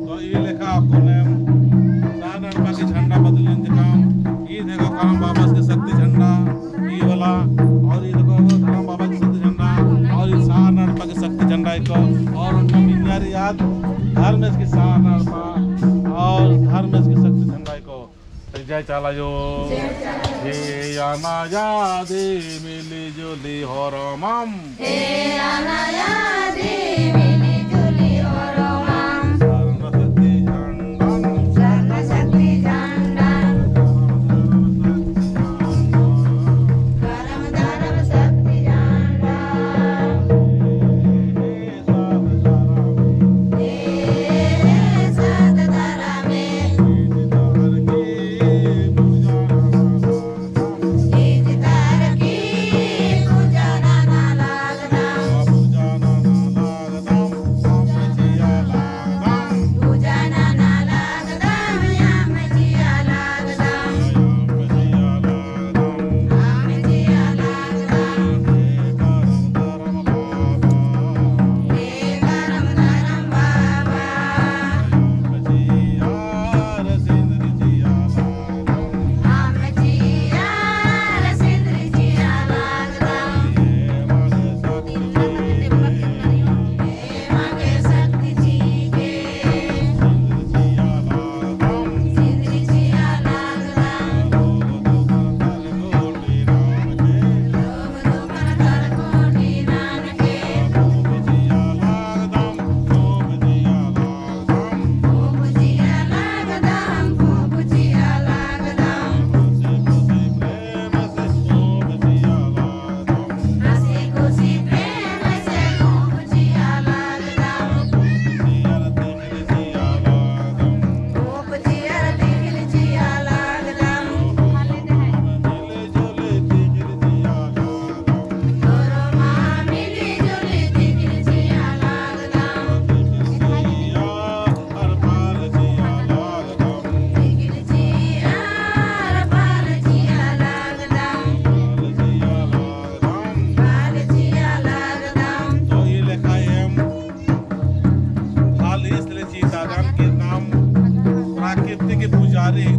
तो ये लिखा आपको ने सार नड़पा के झंडा बदलन के काम ये देखो करम बाबा के शक्ति झंडा ये वाला और ये देखो करम बाबा के शक्ति झंडा और ये सार नड़पा के शक्ति झंडा एक और उनका मिन्यारी याद धर्मेश के सार नड़पा और धर्मेश के शक्ति झंडा को जय चाला जो हे अनाया दे मिली जुली हो रमम हे अनाया दे मिली जुली हो रमम शरण शक्ति झंडन करम धर्म शक्ति झंडन हे सत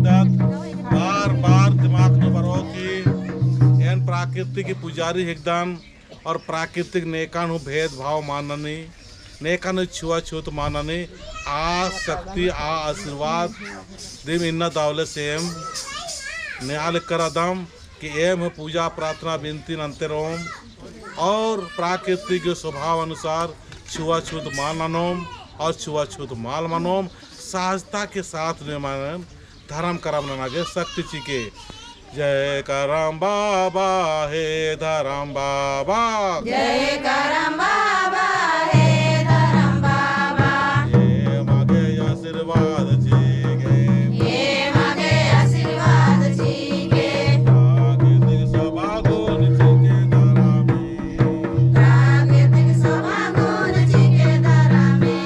धर्म बार दिमाग में बरो कि एन प्राकृतिक की पुजारी एकदम और प्राकृतिक नेकानु भेदभाव माननी नेकानु छुआछूत माननी आ शक्ति आ आशीर्वाद दिम इन्ना दावले सेम न्याल करदम कि एम पूजा प्रार्थना विनती अंतरोम और प्राकृतिक स्वभाव अनुसार छुआछूत माननोम और छुआछूत माल मनोम सहजता के साथ निर्माण धर्म करम नागे शक्ति चिके जय करम बाबा हे धर्म बाबा जय करम बाबा हे धर्म बाबा ये मगे आशीर्वाद चिके ये मगे आशीर्वाद चिके प्राकृतिक सभा गुण चिके धरामी प्राकृतिक सभा गुण चिके धरामी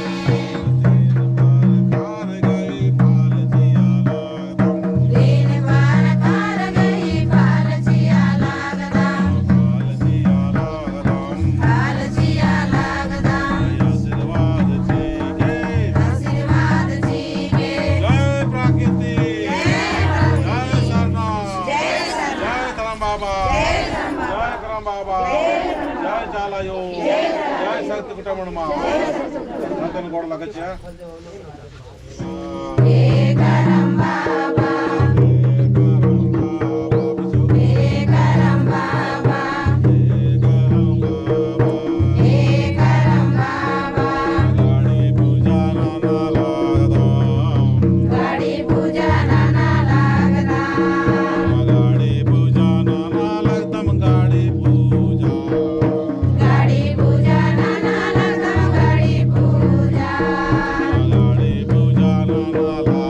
कुटुंबमा नंदन गोड़ लगच्चा हे करम बाबा हे करम बाबा हे करम बाबा गाड़ी पूजा नाना लागदा गाड़ी पूजा नाना लगदम गाड़ी पूजा गाड़ी पूजा नाना लगदा गाड़ी पूजा गाड़ी पूजा नाना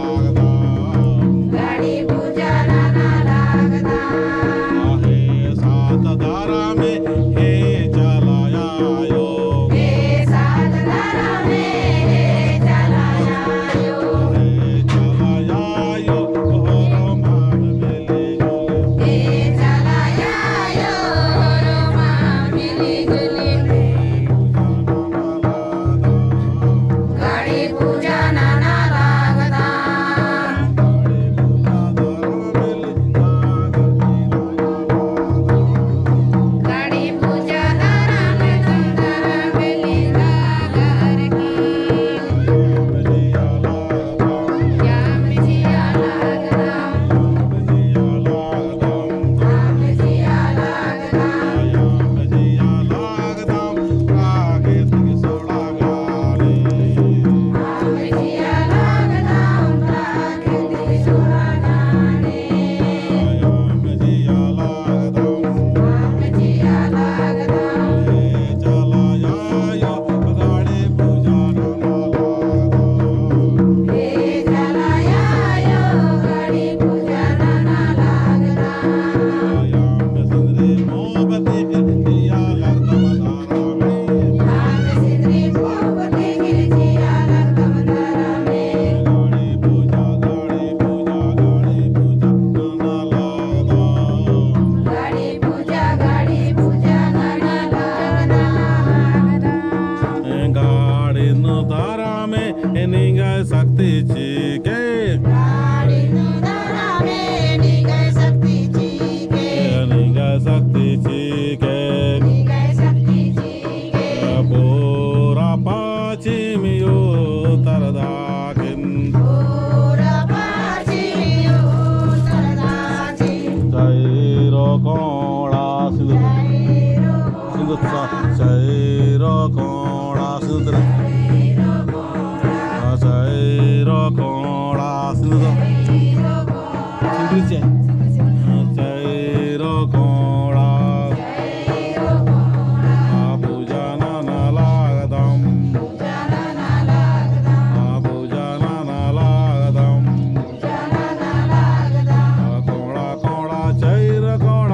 शक्तीची पोरा पाचिमियो तरदाकिन जैरो कोणा सिंधु जैरो कोणा सिंधु जैरो कोणा सिंधु जैरो कोणा पूजना नालागदम पूजना नालागदम कोणा कोणा जैर कोणा